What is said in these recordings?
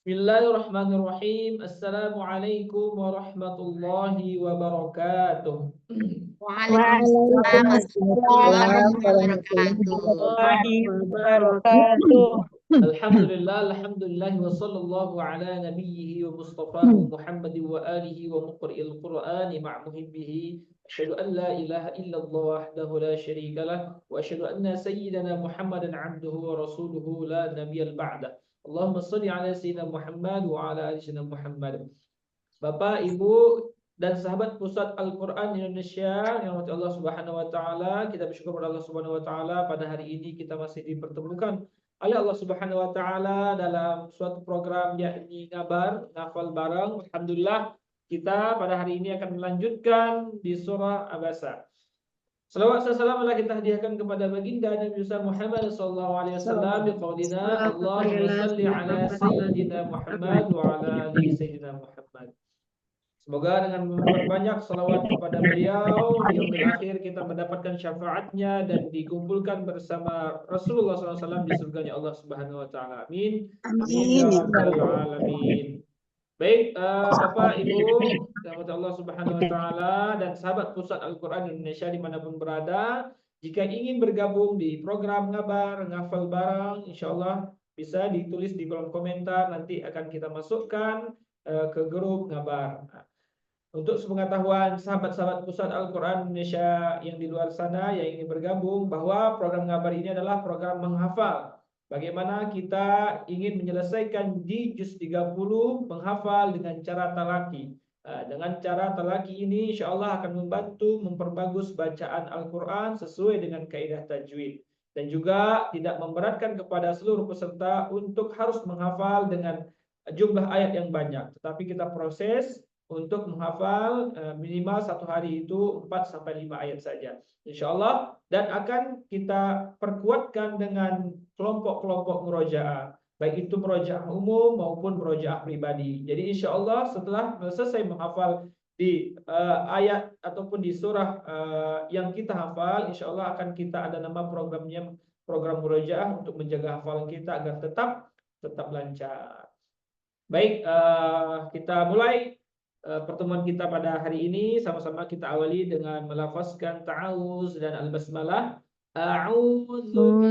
Bismillahirrahmanirrahim. Assalamualaikum warahmatullahi wabarakatuh. Waalaikumsalam warahmatullahi wabarakatuh. Alhamdulillah wa sallallahu ala nabiyhi wa mustafahu Muhammad wa alihi wa muqri'il Qur'ani ma'muhibbihi. Asyhadu an la ilaha illallah wahdahu la syarika lah wa asyhadu anna sayyidana Muhammadan 'abduhu wa rasuluhu la nabiyyal ba'dah. Allahumma shalli ala sayyidina Muhammad wa ala ali sayyidina Muhammad. Bapak, Ibu, dan sahabat Pusat Al-Quran Indonesia yang dirahmati Allah Subhanahu wa taala, kita bersyukur kepada Allah Subhanahu wa taala pada hari ini kita masih dipertemukan oleh Allah Subhanahu wa taala dalam suatu program yakni ngafal bareng. Alhamdulillah, kita pada hari ini akan melanjutkan di surah Abasa. Salawat serta salam kita hadiahkan kepada baginda Nabi Muhammad sallallahu alaihi wasallam biqaulina Allahumma shalli ala sayyidina Muhammad wa ala ali sayyidina Muhammad. Semoga dengan memperbanyak salawat kepada beliau di yaumil akhir kita mendapatkan syafaatnya dan dikumpulkan bersama Rasulullah SAW di surganya Allah Subhanahu wa taala. Amin. Amin ya rabbal alamin. Baik, Bapak, Ibu, rahmat Allah Subhanahu wa taala dan sahabat Pusat Al-Quran Indonesia dimanapun berada, jika ingin bergabung di program ngafal bareng, insyaallah bisa ditulis di kolom komentar, nanti akan kita masukkan ke grup ngabar. Untuk sepengetahuan sahabat-sahabat Pusat Al-Quran Indonesia yang di luar sana yang ingin bergabung, bahwa program ngabar ini adalah program menghafal. Bagaimana kita ingin menyelesaikan di juz 30 menghafal dengan cara talaki. Dengan cara talaki ini insya Allah akan membantu memperbagus bacaan Al-Quran sesuai dengan kaidah tajwid. Dan juga tidak memberatkan kepada seluruh peserta untuk harus menghafal dengan jumlah ayat yang banyak. Tetapi kita proses untuk menghafal minimal satu hari itu 4-5 ayat saja. Insya Allah, dan akan kita perkuatkan dengan kelompok-kelompok murojaah, baik itu murojaah umum maupun murojaah pribadi. Jadi insya Allah setelah selesai menghafal di ayat ataupun di surah yang kita hafal, insya Allah akan kita ada nama programnya, program murojaah untuk menjaga hafalan kita agar tetap lancar. Baik, kita mulai pertemuan kita pada hari ini. Sama-sama kita awali dengan melafazkan ta'awuz dan al-basmalah. A'udzu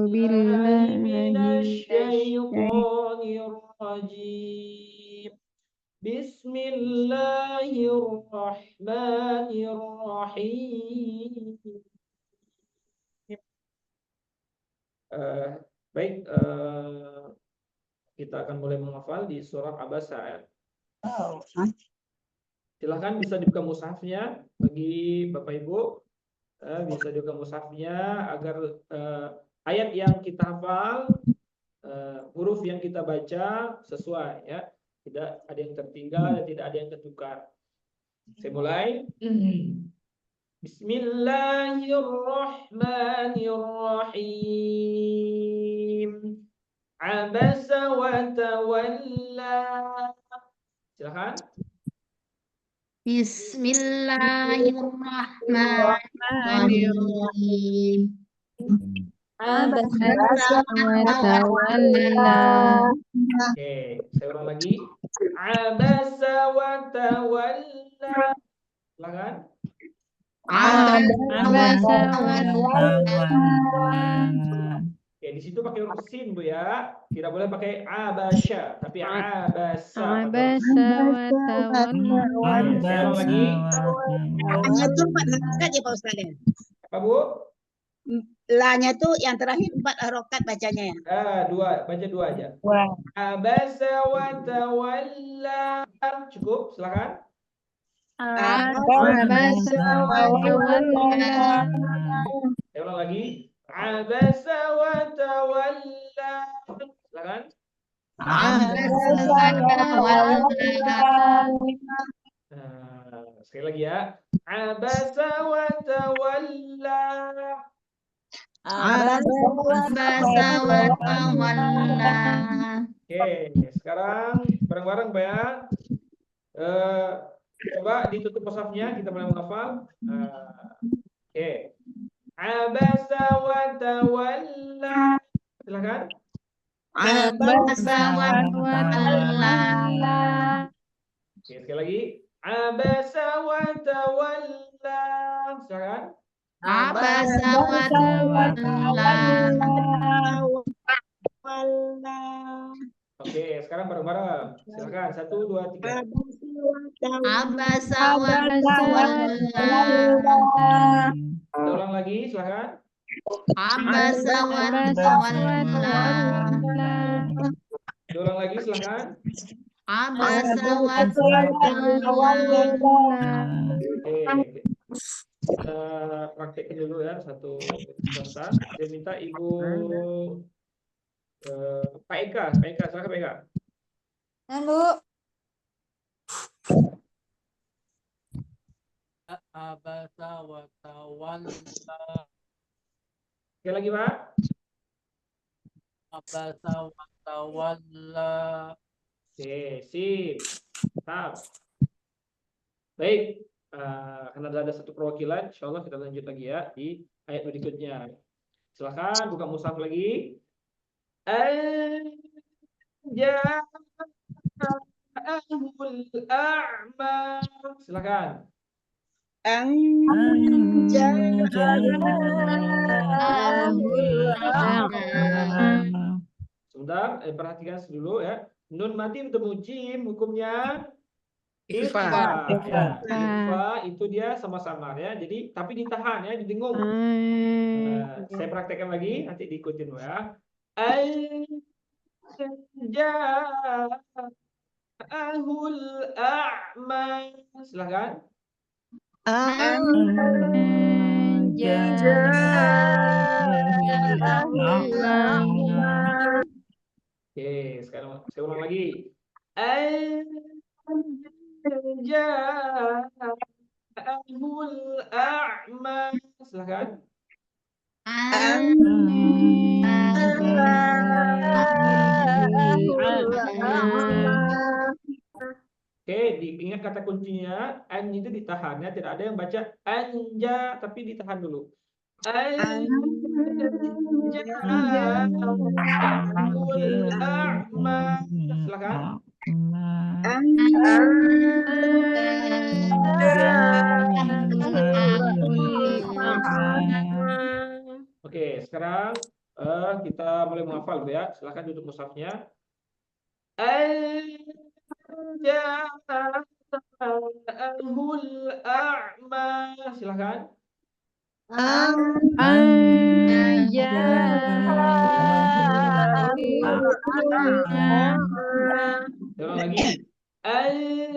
billahi minasy syaithanir rajim. Bismillahirrahmanirrahim. Baik, kita akan mulai menghafal di surah Abasa. Silahkan bisa dibuka mushafnya bagi Bapak Ibu, bisa dibuka mushafnya agar ayat yang kita hafal, huruf yang kita baca sesuai, ya, tidak ada yang tertinggal dan tidak ada yang tertukar. Saya mulai. Bismillahirrahmanirrahim. Abasa wa tawalla. Silakan. Bismillahirrahmanirrahim. Abasa wa tawalla. Oke, saya ulang lagi. Abasa wa tawalla. Silakan. Abasa wa tawalla. Oke, di situ pakai huruf sin, Bu, ya. Tidak boleh pakai abasya, tapi abasa. Abasa wa tawalla. Saya ulang lagi. Lanya tuh 4 harokat ya Pak Ustadz. Apa, Bu? Lanya tuh yang terakhir 4 harokat bacanya ya. Dua, baca dua aja. Abasa wa tawalla. Cukup, silakan. Abasa wa tawalla. Saya ulang lagi. Abasa wa tawalla. Silakan. Abasa wa tawalla. Sekali lagi ya. Abasa wa tawalla. Abasa wa tawalla. Oke, sekarang bareng-bareng Pak ya. Coba ditutup mushafnya, kita mulai menghafal. Oke. Abasa wa tawalla. Silakan. Abasa wa tawalla. Oke, sekali lagi. Abasa wa tawalla. Silakan. Abasa wa tawalla. Oke, sekarang bareng-bareng. Silakan. 1, 2, 3. Abasa wa tawalla. Kita ulang lagi, silakan. Abasa wa tawalla. Kita ulang lagi, silakan. Abasa wa tawalla. Oke, kita praktekin dulu ya satu peserta. Saya minta Ibu Pak Eka, silakan Pak Eka. Abasa wa tawalla. Sekali lagi Pak. Abasa wa tawalla. Oke, sip. Mantap. Baik, karena ada satu perwakilan, insya Allah kita lanjut lagi ya di ayat berikutnya. Silakan buka mushaf lagi. Ja'ahul a'ma. Silakan. Sebentar, perhatikan dulu ya. Nun mati bertemu jim, hukumnya ikhfa. Ya. Ikhfa itu dia sama-sama ya. Jadi tapi ditahan ya, didengung. Saya praktekkan lagi, nanti diikutin ya. Ja'ahul a'ma. Silakan. Oke, sekarang saya ulang lagi. Ja'ahul a'ma. Silakan. Oke, diingat kata kuncinya, an itu ditahan ya, tidak ada yang baca anja tapi ditahan dulu. Anja'ahul a'ma. Silakan. Oke, sekarang kita mulai menghafal ya. Silakan duduk mushafnya. Anja'ahul a'ma. Silakan. Ulang lagi. Anja'ahul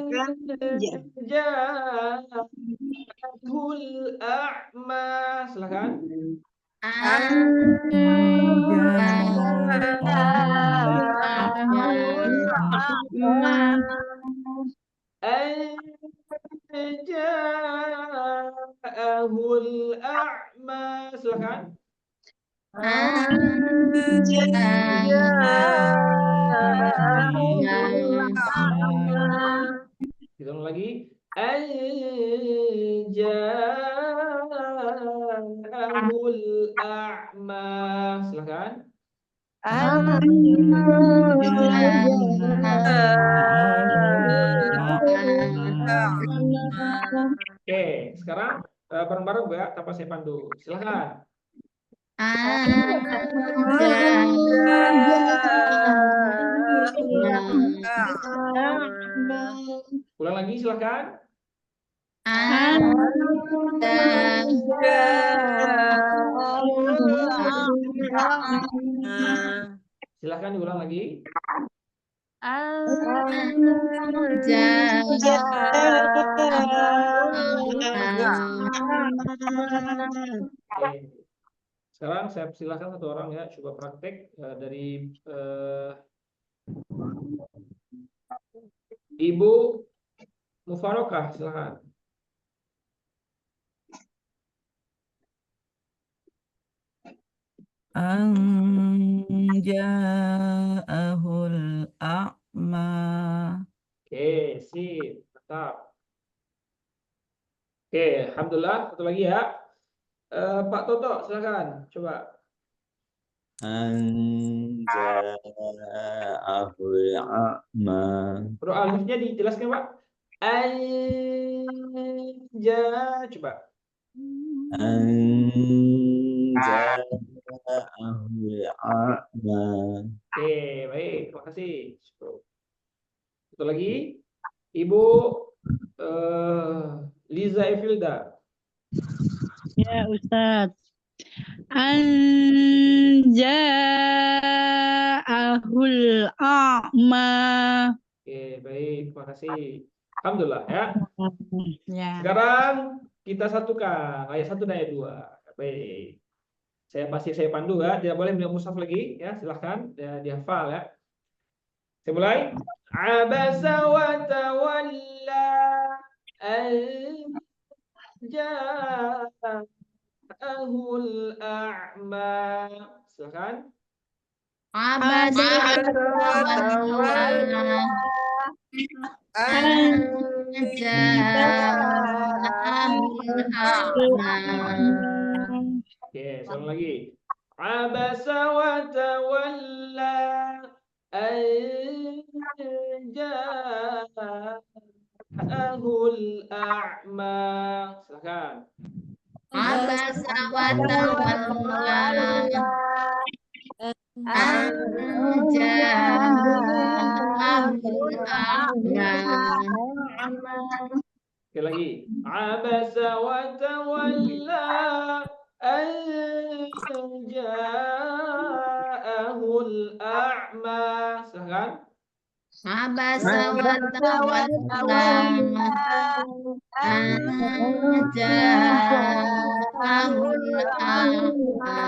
a'ma. Silakan. Anja'ahul a'ma. Silakan. Kita ulang lagi. Anja'ahul a'ma. Silakan. Oke, sekarang bareng-bareng ya, tanpa saya pandu. Silakan. Ulang lagi, silakan. Silakan diulang lagi. Oke. Sekarang saya silakan satu orang ya coba praktek dari Ibu Mufarokah, silakan. Anja'ahul a'ma. Oke, sip, mantap. Oke, alhamdulillah. Satu lagi ya. Pak Toto, silakan. Coba. an ja'ahul a'ma. Huruf alifnya dijelaskan, Pak. Anja, coba. An ja'ahul a'ma. Oke, baik. Terima kasih. Satu lagi. Ibu Liza Evilda. Ya Ustadz. Anja'ahul a'ma. Oke, baik. Terima kasih. Alhamdulillah ya. Ya. Sekarang kita satukan ayat 1 dan ayat 2. Baik. Saya pandu ya. Tidak boleh melihat mushaf lagi ya. Silahkan ya, dihafal ya. Saya mulai. Abasa wa tawalla an ja'ahul a'ma. Silakan. Abasa wa tawalla an ja'ahul a'ma. Oke, sekali lagi. Abasa wa tawalla an ja'ahul a'ma. Silakan. Abasa wa tawalla an ja'ahul a'ma. Sekali lagi. Abasa wa tawalla an ja'ahul a'ma. Silakan. Abasa wa tawalla an ja'ahul a'ma.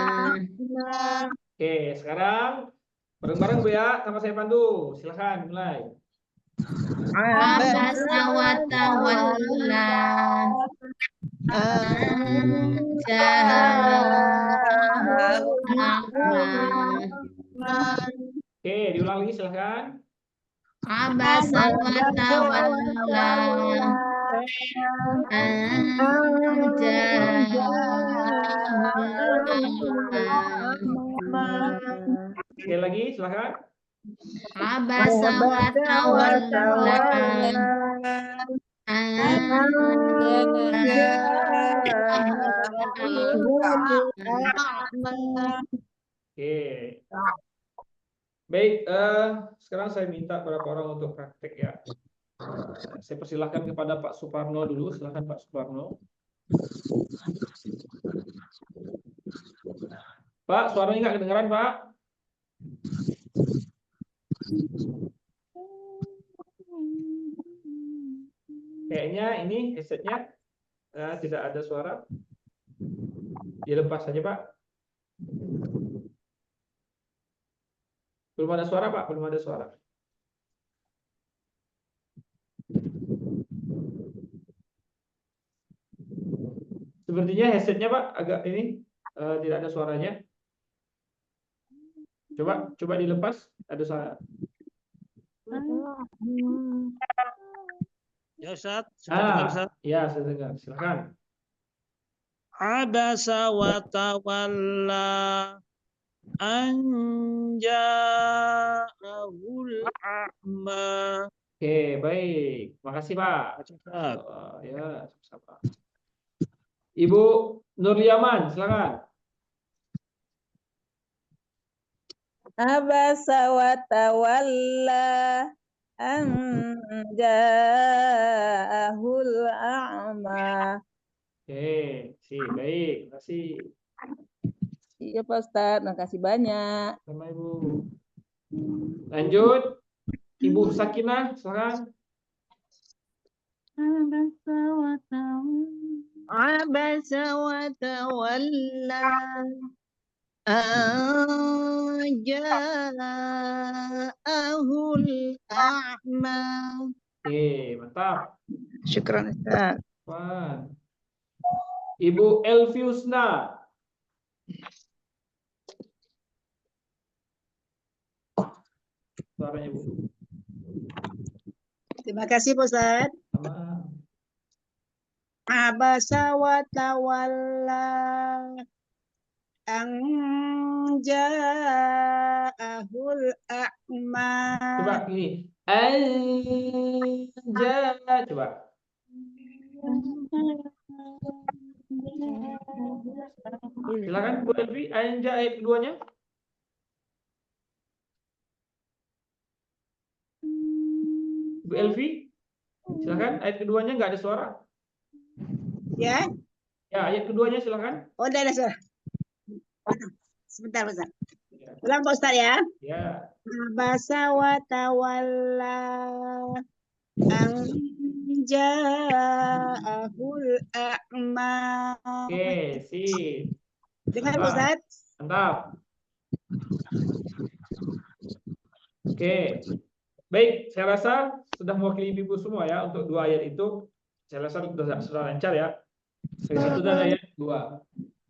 Oke, sekarang bareng-bareng Bu ya, sama saya pandu. Silakan mulai. Abasa wa tawalla an ja'ahul a'ma. Oke, diulang lagi silakan. Abasa wa tawalla an ja'ahul a'ma. Sekali lagi silakan. Abasa wa tawalla an ja'ahul a'ma. Oke. Baik, sekarang saya minta beberapa orang untuk praktek ya. Saya persilahkan kepada Pak Suparno dulu. Silakan Pak Suparno. Pak, suaranya nggak kedengeran, Pak? Kayaknya ini headsetnya tidak ada suara. Dilepas saja, Pak. Belum ada suara, Pak. Belum ada suara. Sepertinya headsetnya, Pak, agak ini tidak ada suaranya. Coba dilepas. Ada suara. Ya Ustaz, sudah dengar Ustaz? Ya, saya dengar. Silakan. Abasa wa tawalla an ja'ahul a'ma. Oke, baik. Makasih, Pak. Ustaz. Ya, sama-sama. Ibu Nurliaman, silakan. Abasa wa tawalla an ja'ahul a'ma. Oke, baik. Terima kasih. Iya Pak Ustadz, makasih banyak. Sama Ibu. Lanjut. Ibu Sakinah, silakan. Abasa wa tawalla an ja'ahul a'ma. Oke, mantap. Syukran Ustaz. Wah. Ibu Elviusna. Suaranya, Bu. Terima kasih Pak Ustaz. Sama. Abasa wa tawalla an ja'ahul a'ma. Coba gini. Anja. Coba. Silakan Bu Elvi. Anja ayat keduanya. Bu Elvi. Silakan. Ayat keduanya nggak ada suara. Ya. Ya, ayat keduanya silakan. Oh, udah ada suara. Sebentar, Ustaz. Ulang Pak Ustaz ya. Ya. Abasa wa tawalla an ja'ahul a'ma. Oke, sip. Dengar Pak Mantap. Ustaz? Mantap. Oke. Baik, saya rasa sudah mewakili Ibu semua ya untuk dua ayat itu. Saya rasa sudah lancar ya. Ayat 1 dan ayat 2.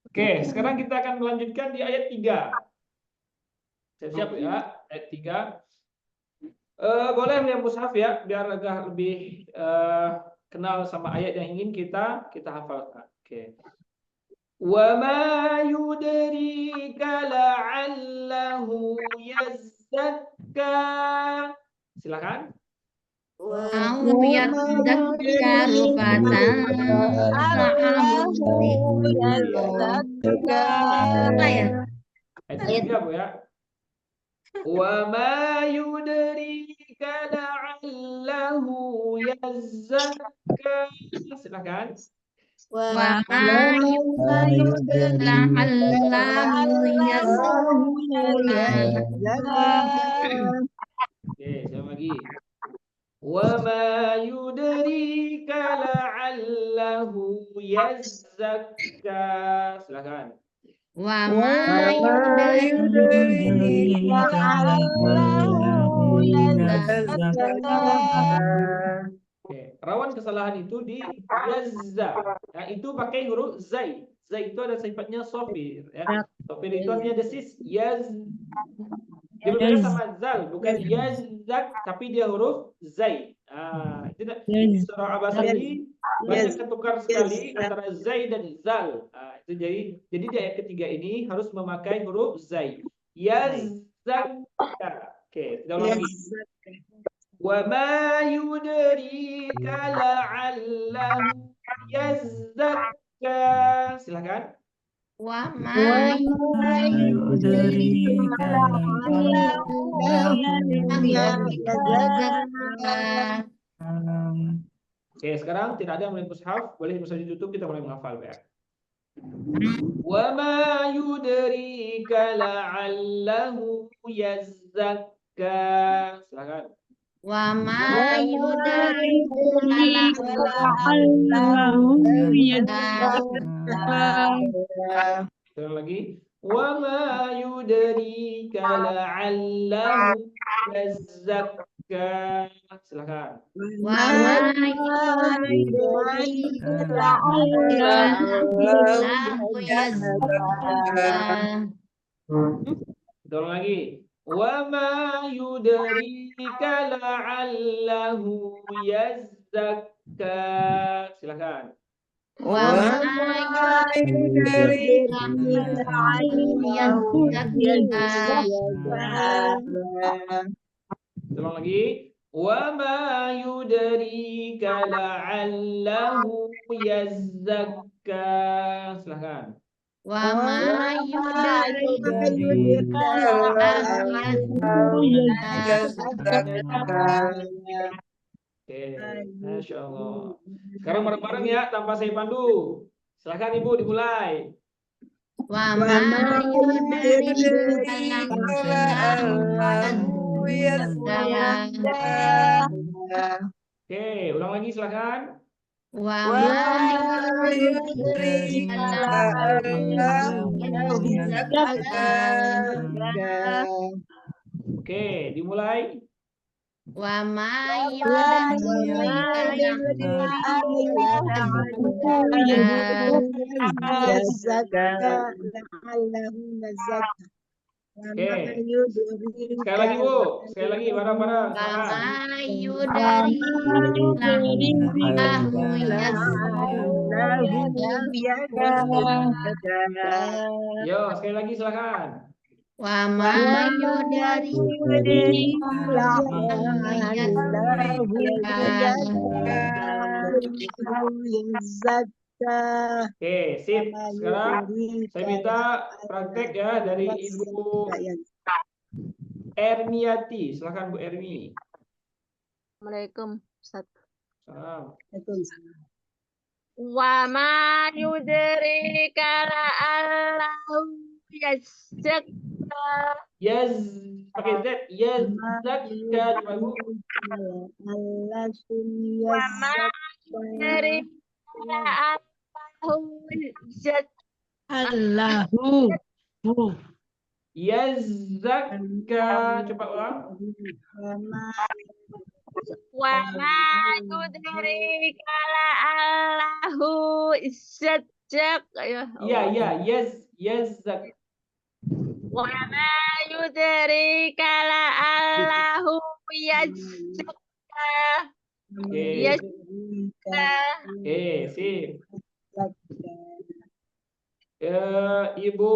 Oke, sekarang kita akan melanjutkan di ayat 3. Siap-siap ya, ayat 3. Boleh lihat mushaf ya, biar agak lebih kenal sama ayat yang ingin kita hafalkan. Oke. Wa ma yudrika la'allahu yazzakka. Silakan. Au yadzakkaru apa ya? Ayat 3 Bu ya. Wa ma yudrika la'allahu yazzakka. Silakan. Wa ma yudrika la'allahu yazzakka. Oke, sekali lagi. Wa ma yudrika la'allahu yazzakka. Silakan. Wa ma yudrika la'allahu yazzakka. Oke, rawan kesalahan itu di yazza. Nah, itu pakai huruf zai. Zai itu ada sifatnya sofir ya. Sofir itu artinya desis. Yaz. Dia berbeda sama zal, bukan yazzak, tapi dia huruf zai. Nah, itu surah Abasa ini banyak ketukar sekali antara zai dan zal. Nah, itu jadi di ayat ketiga ini harus memakai huruf zai. Yazzakka. Oke, kita ulang lagi. Wa ma yudrika la'allahu yazzakka. Silakan. Wa ma yudrika la'allahu yazzakka. Oke, sekarang tidak ada yang mulai mushaf, boleh mushaf ditutup, kita mulai menghafal ya. Wa ma yudrika la'allahu yazzakka. Silakan. Wa ma yudrika la'allahu yazzakka. Sekali lagi. Wa ma yudrika la'allahu yazzakka. Silakan. Wa ma yudrika la'allahu yazzakka. Kita ulang lagi. Wa ma yudrika la'allahu yazzakka. Silakan. Wa ma yudrika la'allahu yazzakka. Ulang lagi. Wa ma yudrika la'allahu yazzakka. Silakan. Wa ma yudrika la'allahu yazzakka. Oke, Masya Allah. Sekarang bareng-bareng ya, tanpa saya pandu. Silakan Ibu dimulai. Wa ma yudrika la'allahu yazzakka. Oke, ulang lagi silakan. Wa ma yudrika la'allahu yazzakka. Oke, dimulai. Wa ma yudrika la'allahu yazzakka. Oke. Sekali lagi Bu, sekali lagi bareng-bareng. Wa Silakan. ma yudrika Yo, sekali lagi silakan. Wa ma Oke, sip. Sekarang saya minta praktek ya dari Ibu Ermiati. Silakan Bu Ermi. Assalamualaikum Ustaz. Salam. Wa ma yudrika la'allahu yazakka. Yes, pakai Z. Yes, zakka coba Bu. Wa ma yudrika la'allahu yazakka. Allahu. Yes, zakka coba ulang. Wa ma yudrika la'allahu yazakka. Iya, yes, zak. Wa ma yudrika la'allahu yazakka. Oke. Yazakka. Oke, sip. Ibu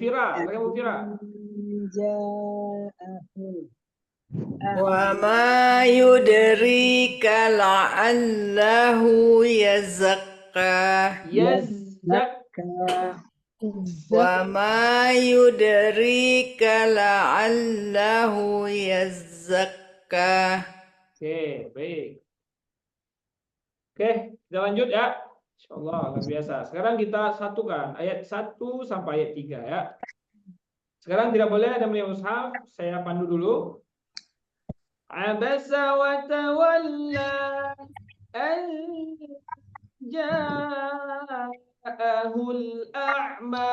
Fira, silakan Bu Fira. Wa ma yudrika la'allahu yazakka. Yes, zakka. Wa ma yudrika la'allahu yazakka. Oke, baik. Oke, kita lanjut ya. Insyaallah luar biasa. Sekarang kita satukan ayat 1 sampai ayat 3 ya. Sekarang tidak boleh ada melihat mushaf, saya pandu dulu. Abasa wa tawalla an ja'ahul a'ma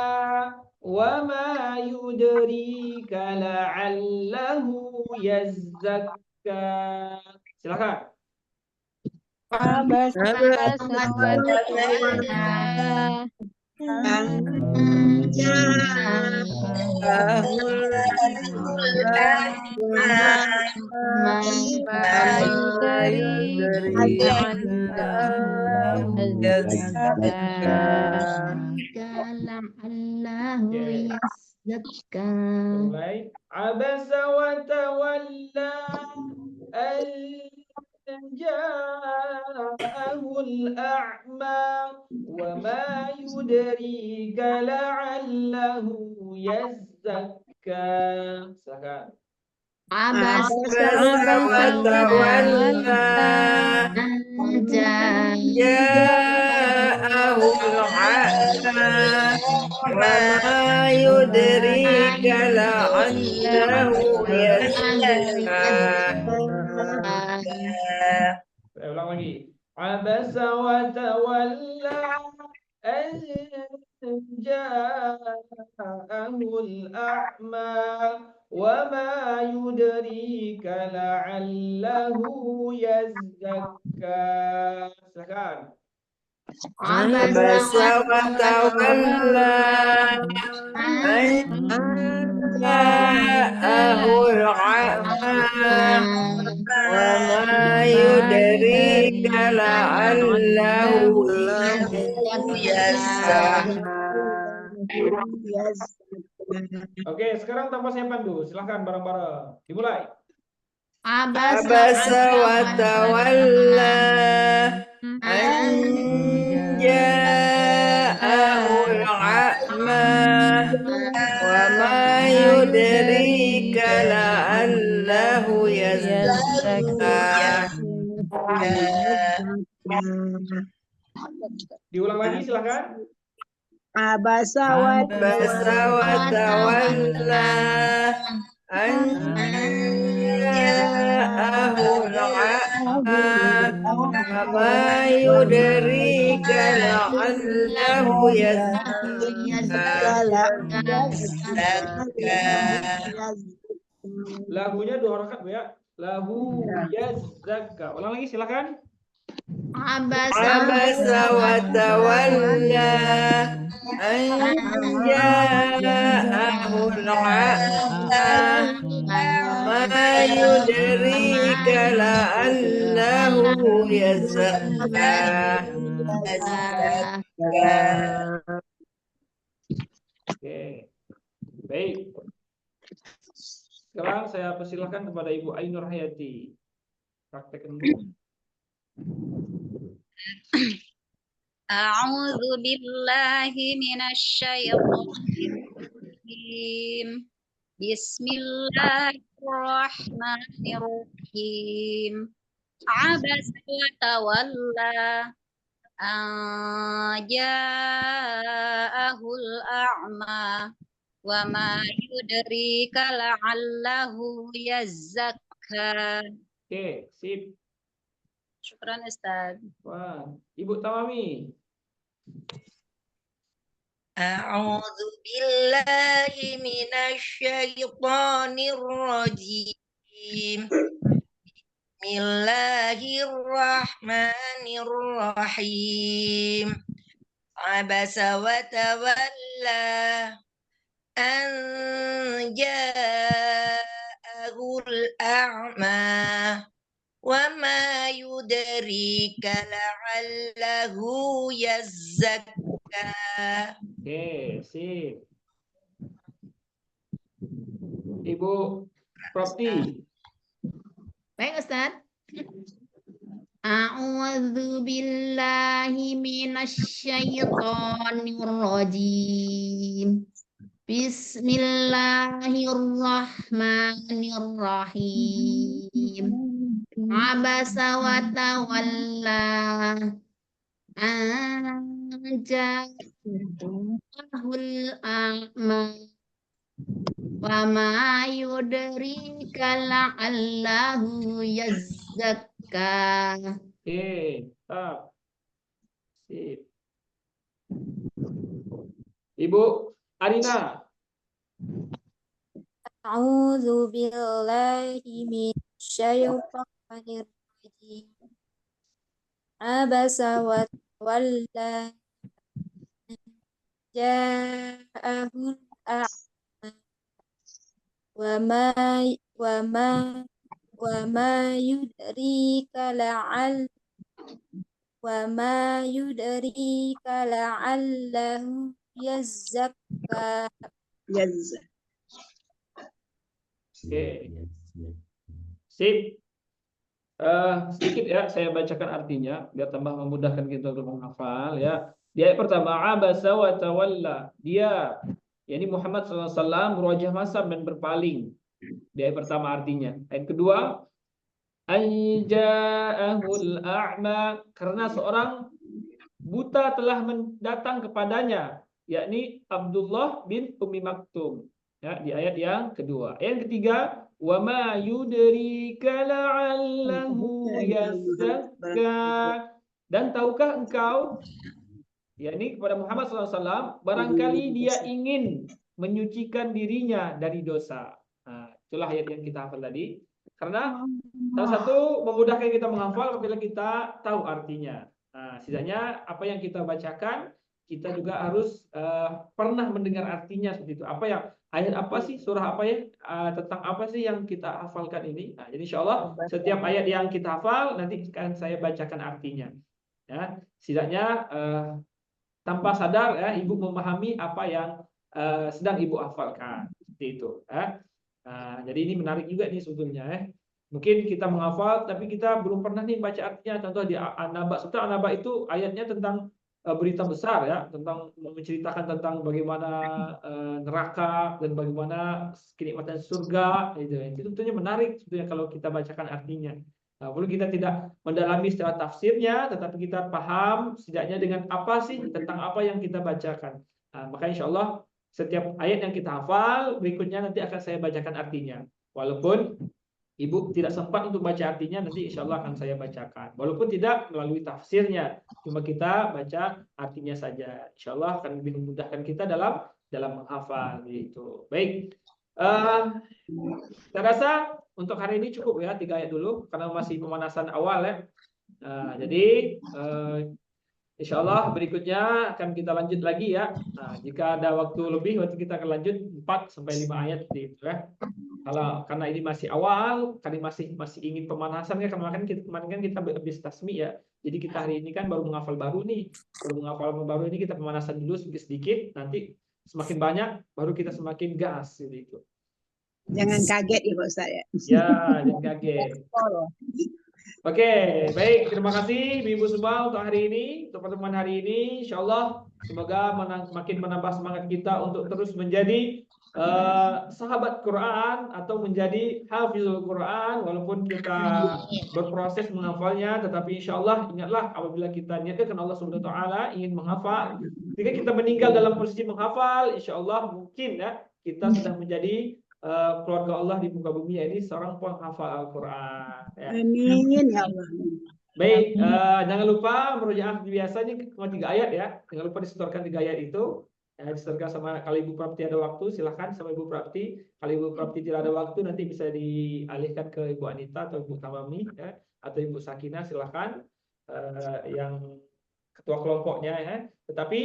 wa ma yudrika la'allahu yazzakka. Silakan. Mulai. Abasa wa tawalla an ja'ahul a'ma wa ma yudrika la'allahu yazzakka. Silakan. Abasa wa tawalla an ja'ahul a'ma wa ma yudrika la'allahu yazzakka. Saya ulang lagi. Abasa wa tawalla an ja'ahul a'ma wa ma yudrika la'allahu yazzakka. Silakan. Abasa wa tawalla an ja'ahul a'ma wa ma yudrika la'allahu yazzakka. Oke, sekarang tanpa saya pandu, silakan bareng-bareng. Dimulai. Abasa wa tawalla an ja'ahul a'ma wa ma yudrika la'allahu yazzakka. Diulang lagi silakan. Abasa wa tawalla an ja'ahul a'ma wa ma yudrika la'allahu yazzakka. Lagunya 2 rakaat Bu ya. Lahu yazzakka. Ulang lagi silakan. Abasa wa tawalla an ja'ahul a'ma ma yudrika la'allahu yazakka. Oke, baik. Sekarang saya persilahkan kepada Ibu Ainur Hayati. Praktekkan dulu. A'udzu billahi minasyaitonir rajim. Bismillahirrahmanirrahim. Abasa wa tawalla an ja'ahul a'ma wa ma yudrika la'allahu yazzakka. Oke, sip. Syukran Ustaz. Wah, Ibu Tamami. A'udzu billahi minasyaitonir rajim. Bismillahirrahmanirrahim. Abasa wa tawalla an ja'ahul a'ma wa ma yudrika la'allahu yazzakka. Oke, sip. Ibu Proti. Baik Ustaz. A'udzu billahi minasyaitonir rajim. Bismillahirrahmanirrahim. Abasa wa tawalla an ja'ahul a'ma wa ma yudrika la'allahu yazzakka. Oke, tak. Sip. Ibu Arina. A'udzu billahi minasyaitonir rajim. Abasa wa tawalla ja'ahul a'ma wa ma yudrika la'allahu yazzakka. Oke. Sip. Sedikit ya saya bacakan artinya biar tambah memudahkan kita untuk menghafal ya. Di ayat pertama, abasa wa tawalla. Dia, yakni Muhammad SAW berwajah masam dan berpaling. Di ayat pertama artinya. Ayat kedua, anja'ahul a'ma, karena seorang buta telah datang kepadanya, yakni Abdullah bin Ummi Maktum. Ya, di ayat yang kedua. Ayat ketiga, wa ma yudrika la'allahu yazzakka, dan tahukah engkau, yakni kepada Muhammad SAW, barangkali dia ingin menyucikan dirinya dari dosa. Nah, itulah ayat yang kita hafal tadi. Karena salah satu memudahkan kita menghafal apabila kita tahu artinya. Nah, setidaknya apa yang kita bacakan, kita juga harus pernah mendengar artinya seperti itu. Apa yang ayat apa sih, surah apa ya, tentang apa sih yang kita hafalkan ini. Nah, jadi insya Allah setiap ayat yang kita hafal nanti akan saya bacakan artinya. Ya, setidaknya tanpa sadar ya, ibu memahami apa yang sedang ibu hafalkan, seperti itu. Jadi ini menarik juga nih sebetulnya. Mungkin kita menghafal, tapi kita belum pernah nih baca artinya. Contoh di An-Naba, sebetulnya An-Naba itu ayatnya tentang berita besar ya, tentang menceritakan tentang bagaimana neraka dan bagaimana kenikmatan surga. Itu tentunya menarik sebetulnya kalau kita bacakan artinya. Walaupun kita tidak mendalami secara tafsirnya, tetapi kita paham setidaknya dengan apa sih, tentang apa yang kita bacakan. Maka insya Allah setiap ayat yang kita hafal, berikutnya nanti akan saya bacakan artinya. Walaupun ibu tidak sempat untuk baca artinya, nanti insya Allah akan saya bacakan. Walaupun tidak melalui tafsirnya, cuma kita baca artinya saja. Insya Allah akan lebih memudahkan kita dalam menghafal. Gitu. Baik. Saya rasa untuk hari ini cukup ya, 3 ayat dulu, karena masih pemanasan awal ya. Nah, jadi insya Allah berikutnya akan kita lanjut lagi ya. Nah, jika ada waktu lebih, nanti kita akan lanjut 4 sampai 5 ayat seperti itu ya. Kalau karena ini masih awal, kami masih ingin pemanasan ya, kemarin kan kita habis tasmi ya. Jadi kita hari ini kan baru menghafal baru nih. Baru menghafal baru ini kita pemanasan dulu sedikit, nanti semakin banyak baru kita semakin gas gitu. Jangan kaget ya Pak Ustaz ya. Ya, jangan kaget. Oke, baik. Terima kasih Ibu semua untuk hari ini, untuk pertemuan hari ini. Insya Allah semoga makin menambah semangat kita untuk terus menjadi sahabat Quran atau menjadi hafizul Quran, walaupun kita berproses menghafalnya, tetapi insya Allah ingatlah apabila kita niatkan Allah Subhanahu Wa Taala ingin menghafal, jika kita meninggal dalam posisi menghafal, insya Allah mungkin ya kita sudah menjadi keluarga Allah di muka bumi ini seorang penghafal Al-Quran. Ya. Amin ya Allah. Baik, jangan lupa merujaah biasa ini cuma 3 ayat ya. Jangan lupa disetorkan 3 ayat itu. Disetorkan sama kalau Ibu Prapti ada waktu silahkan sama Ibu Prapti. Kalau Ibu Prapti tidak ada waktu nanti bisa dialihkan ke Ibu Anita atau Ibu Tamami ya, atau Ibu Sakina silahkan yang ketua kelompoknya ya. Tetapi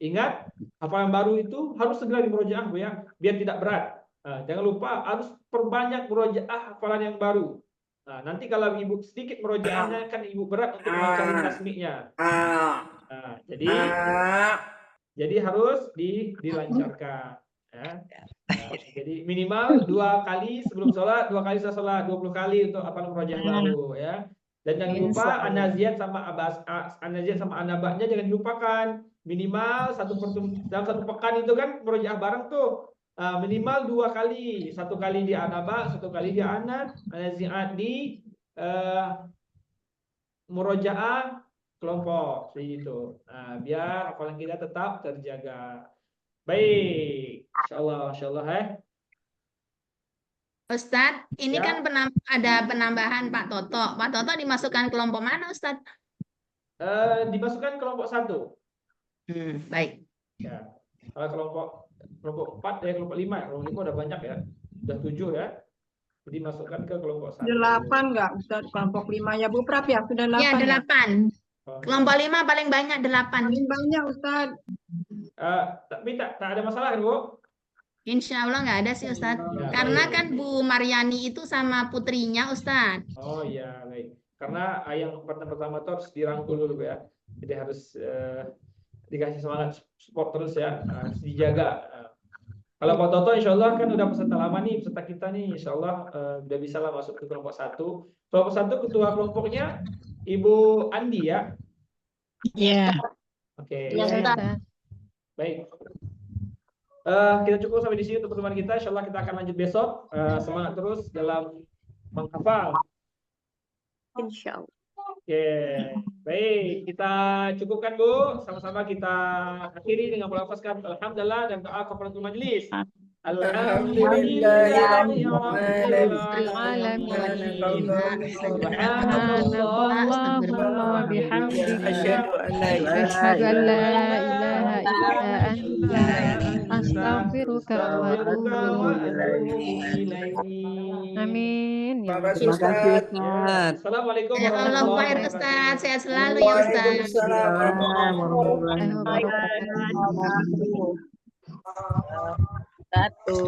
ingat hafalan baru itu harus segera dimurojaah Bu ya, biar tidak berat. Jangan lupa harus perbanyak murojaah hafalan yang baru. Nah, nanti kalau Ibu sedikit murojaahnya kan Ibu berat untuk mencari tasmiknya. Nah, jadi harus dilancarkan. Ya. Nah, jadi minimal 2 kali sebelum sholat, 2 kali setelah sholat, 20 kali untuk hafalan murojaah baru ya. Dan jangan lupa anaziat sama anabaknya jangan dilupakan. Minimal dalam 1 pekan itu kan murojaah bareng tuh. Minimal 2 kali, 1 kali di anaba, 1 kali di anaziat di murojaah kelompok seperti itu. Nah, biar hafalan kita tetap terjaga. Baik, insyaallah ya. Ustadz, ini Ya. kan ada penambahan Pak Toto. Pak Toto dimasukkan kelompok mana, Ustadz? Dimasukkan kelompok 1. Baik. Ya. Kalau kelompok 4 ya, kelompok 5 ya. Kelompok 5 udah banyak ya. Sudah 7 ya. Jadi masukkan ke kelompok 1. 8 enggak Ustaz? Kelompok 5 ya Bu Prap ya? Sudah 8 Ya, 8. Oh, Kelompok 5 paling banyak 8. Paling banyak Ustaz. tapi tak ada masalah kan Bu? Insya Allah nggak ada sih Ustadz. Ya, Karena baik. kan Bu Maryani itu sama putrinya Ustadz. Oh iya, baik. Karena yang pertama itu harus dirangkul dulu ya. Jadi harus dikasih semangat support terus ya, harus dijaga. Kalau Pak Toto insya Allah kan udah peserta lama nih, peserta kita nih, insya Allah udah bisa lah masuk ke kelompok 1. Kelompok 1 ketua kelompoknya Ibu Andi ya. Iya. Oke. Ya, Ustaz. Baik. Kita cukup sampai di sini untuk pertemuan kita. Insya Allah kita akan lanjut besok. Semangat terus dalam menghafal. Insya Allah. Oke, baik, kita cukupkan Bu, sama-sama kita akhiri dengan melafazkan alhamdulillah dan doa kafaratul majlis. Amin. Ya Allah. Terima kasih Ustaz. Assalamualaikum Ya Allah, khair Ustaz. Sehat selalu ya Ustaz. Waalaikumsalam warahmatullahi wabarakatuh. Satu.